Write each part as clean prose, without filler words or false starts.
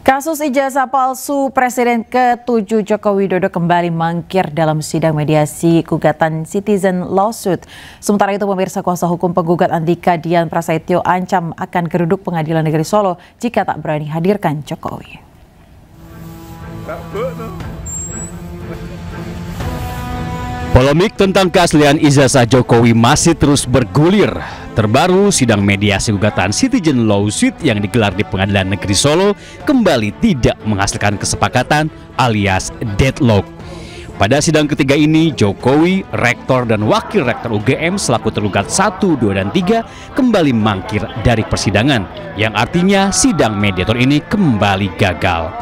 Kasus ijazah palsu Presiden ke-7 Joko Widodo kembali mangkir dalam sidang mediasi gugatan citizen lawsuit. Sementara itu pemirsa, kuasa hukum penggugat Andika Dian Prasetyo ancam akan geruduk Pengadilan Negeri Solo jika tak berani hadirkan Jokowi. Polemik tentang keaslian ijazah Jokowi masih terus bergulir. Terbaru, sidang mediasi gugatan citizen lawsuit yang digelar di Pengadilan Negeri Solo kembali tidak menghasilkan kesepakatan alias deadlock. Pada sidang ketiga ini, Jokowi, Rektor dan Wakil Rektor UGM selaku tergugat 1, 2, dan 3 kembali mangkir dari persidangan, yang artinya sidang mediator ini kembali gagal.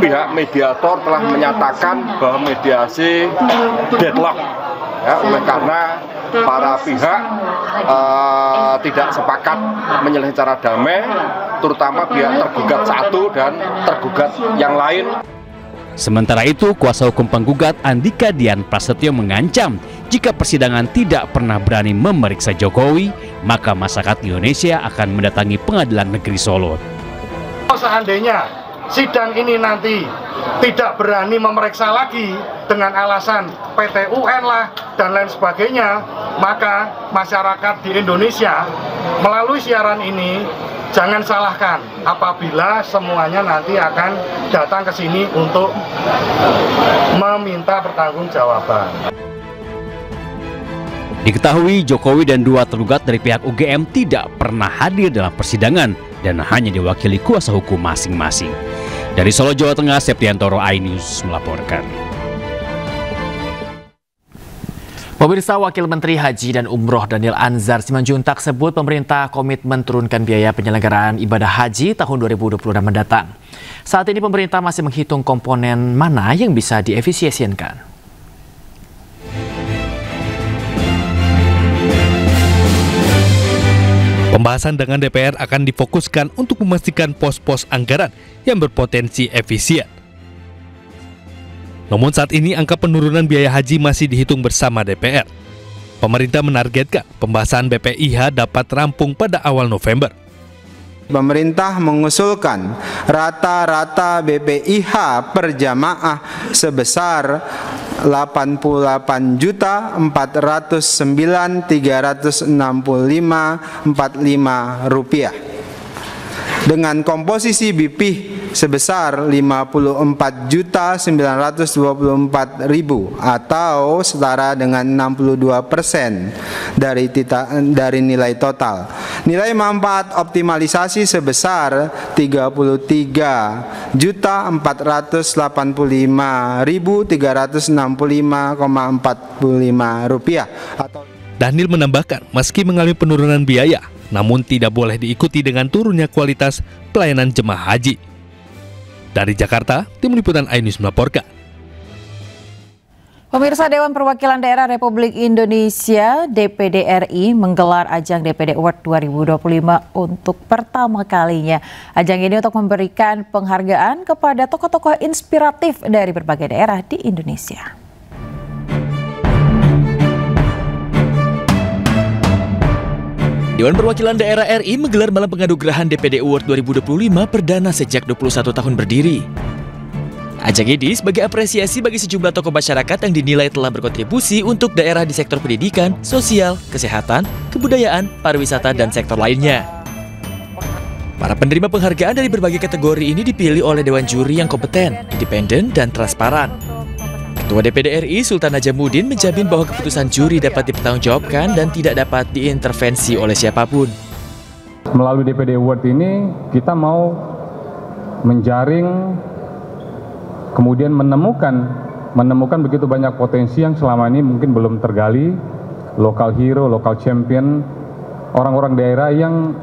Pihak mediator telah menyatakan bahwa mediasi deadlock, ya, karena para pihak tidak sepakat menyelesaikan secara damai, terutama pihak tergugat 1 dan tergugat yang lain. Sementara itu, kuasa hukum penggugat Andika Dian Prasetyo mengancam jika persidangan tidak pernah berani memeriksa Jokowi, maka masyarakat Indonesia akan mendatangi Pengadilan Negeri Solo. Seandainya sidang ini nanti tidak berani memeriksa lagi dengan alasan PT UN lah dan lain sebagainya, maka masyarakat di Indonesia melalui siaran ini jangan salahkan apabila semuanya nanti akan datang ke sini untuk meminta pertanggungjawaban. Diketahui Jokowi dan 2 tergugat dari pihak UGM tidak pernah hadir dalam persidangan dan hanya diwakili kuasa hukum masing-masing. Dari Solo, Jawa Tengah, Septiantoro, iNews melaporkan. Pemirsa, Wakil Menteri Haji dan Umroh Daniel Anzar Simanjuntak sebut pemerintah komitmen turunkan biaya penyelenggaraan ibadah haji tahun 2026 mendatang. Saat ini pemerintah masih menghitung komponen mana yang bisa diefisiensikan. Pembahasan dengan DPR akan difokuskan untuk memastikan pos-pos anggaran yang berpotensi efisien. Namun saat ini angka penurunan biaya haji masih dihitung bersama DPR. Pemerintah menargetkan pembahasan BPIH dapat rampung pada awal November. Pemerintah mengusulkan rata-rata BPIH per jamaah sebesar Rp88.365.45 dengan komposisi BPIH sebesar Rp54.924.000 atau setara dengan 62% dari nilai total. Nilai manfaat optimalisasi sebesar Rp33.485.365,45 Daniel menambahkan, meski mengalami penurunan biaya, namun tidak boleh diikuti dengan turunnya kualitas pelayanan jemaah haji. Dari Jakarta, Tim Liputan iNews melaporkan. Pemirsa, Dewan Perwakilan Daerah Republik Indonesia (DPD RI) menggelar ajang DPD Award 2025 untuk pertama kalinya. Ajang ini untuk memberikan penghargaan kepada tokoh-tokoh inspiratif dari berbagai daerah di Indonesia. Dewan Perwakilan Daerah RI menggelar malam penganugerahan DPD Award 2025 perdana sejak 21 tahun berdiri. Ajang ini sebagai apresiasi bagi sejumlah tokoh masyarakat yang dinilai telah berkontribusi untuk daerah di sektor pendidikan, sosial, kesehatan, kebudayaan, pariwisata, dan sektor lainnya. Para penerima penghargaan dari berbagai kategori ini dipilih oleh Dewan Juri yang kompeten, independen, dan transparan. Ketua DPD RI Sultan Najamuddin menjamin bahwa keputusan juri dapat dipertanggungjawabkan dan tidak dapat diintervensi oleh siapapun. Melalui DPD Award ini kita mau menjaring, kemudian menemukan begitu banyak potensi yang selama ini mungkin belum tergali, lokal hero, lokal champion, orang-orang daerah yang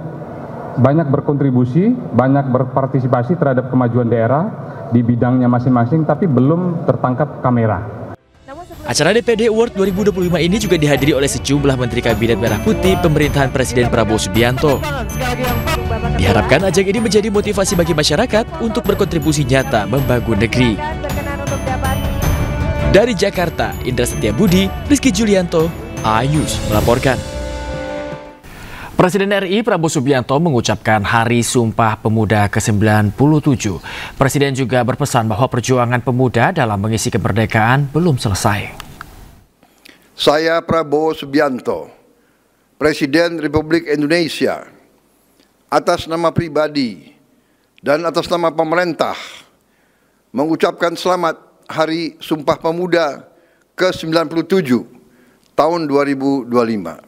banyak berkontribusi, banyak berpartisipasi terhadap kemajuan daerah di bidangnya masing-masing, tapi belum tertangkap kamera. Acara DPD Award 2025 ini juga dihadiri oleh sejumlah Menteri Kabinet Merah Putih pemerintahan Presiden Prabowo Subianto. Diharapkan ajang ini menjadi motivasi bagi masyarakat untuk berkontribusi nyata membangun negeri. Dari Jakarta, Indra Setiabudi, Rizky Julianto, iNews melaporkan. Presiden RI Prabowo Subianto mengucapkan Hari Sumpah Pemuda ke-97. Presiden juga berpesan bahwa perjuangan pemuda dalam mengisi kemerdekaan belum selesai. Saya Prabowo Subianto, Presiden Republik Indonesia, atas nama pribadi dan atas nama pemerintah, mengucapkan selamat Hari Sumpah Pemuda ke-97 tahun 2025.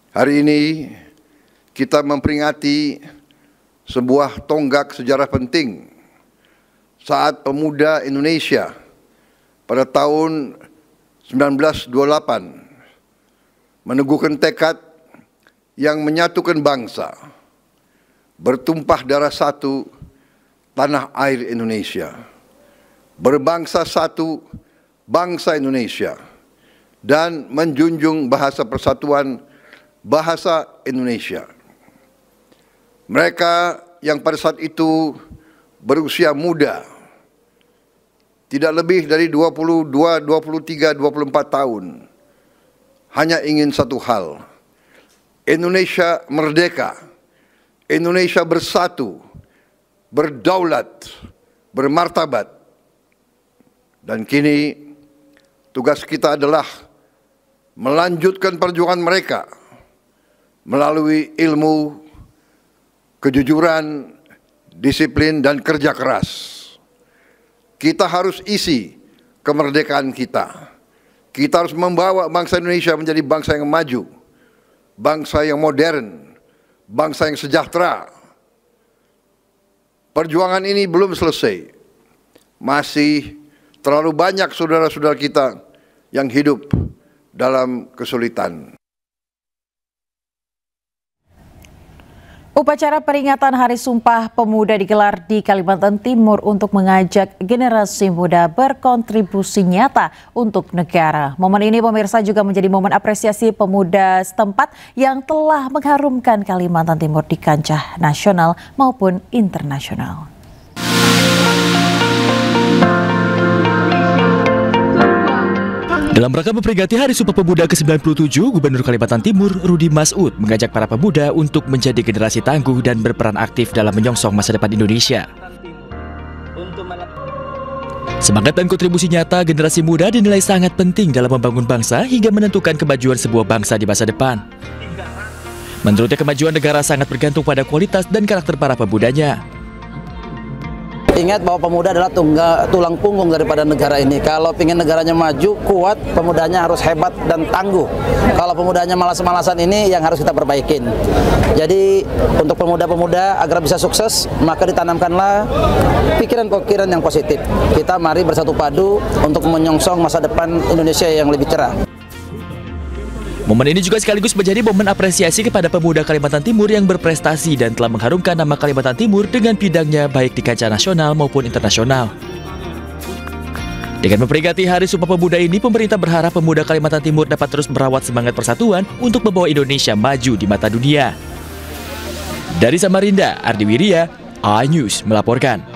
Hari ini kita memperingati sebuah tonggak sejarah penting saat pemuda Indonesia pada tahun 1928 meneguhkan tekad yang menyatukan bangsa, bertumpah darah satu tanah air Indonesia, berbangsa satu bangsa Indonesia, dan menjunjung bahasa persatuan bahasa Indonesia. Mereka yang pada saat itu berusia muda, tidak lebih dari 22, 23, 24 tahun, hanya ingin satu hal: Indonesia merdeka, Indonesia bersatu, berdaulat, bermartabat. Dan kini tugas kita adalah melanjutkan perjuangan mereka melalui ilmu, kejujuran, disiplin, dan kerja keras. Kita harus isi kemerdekaan kita. Kita harus membawa bangsa Indonesia menjadi bangsa yang maju, bangsa yang modern, bangsa yang sejahtera. Perjuangan ini belum selesai. Masih terlalu banyak saudara-saudara kita yang hidup dalam kesulitan. Upacara peringatan Hari Sumpah Pemuda digelar di Kalimantan Timur untuk mengajak generasi muda berkontribusi nyata untuk negara. Momen ini pemirsa juga menjadi momen apresiasi pemuda setempat yang telah mengharumkan Kalimantan Timur di kancah nasional maupun internasional. Dalam rangka memperingati Hari Sumpah Pemuda ke-97, Gubernur Kalimantan Timur Rudi Masud mengajak para pemuda untuk menjadi generasi tangguh dan berperan aktif dalam menyongsong masa depan Indonesia. Semangat dan kontribusi nyata generasi muda dinilai sangat penting dalam membangun bangsa hingga menentukan kemajuan sebuah bangsa di masa depan. Menurutnya, kemajuan negara sangat bergantung pada kualitas dan karakter para pemudanya. Ingat bahwa pemuda adalah tulang punggung daripada negara ini. Kalau ingin negaranya maju, kuat, pemudanya harus hebat dan tangguh. Kalau pemudanya malas-malasan, ini yang harus kita perbaikin. Jadi untuk pemuda-pemuda agar bisa sukses, maka ditanamkanlah pikiran-pikiran yang positif. Kita mari bersatu padu untuk menyongsong masa depan Indonesia yang lebih cerah. Momen ini juga sekaligus menjadi momen apresiasi kepada pemuda Kalimantan Timur yang berprestasi dan telah mengharumkan nama Kalimantan Timur dengan bidangnya baik di kancah nasional maupun internasional. Dengan memperingati Hari Sumpah Pemuda ini, pemerintah berharap pemuda Kalimantan Timur dapat terus merawat semangat persatuan untuk membawa Indonesia maju di mata dunia. Dari Samarinda, Ardi Wirya, iNews melaporkan.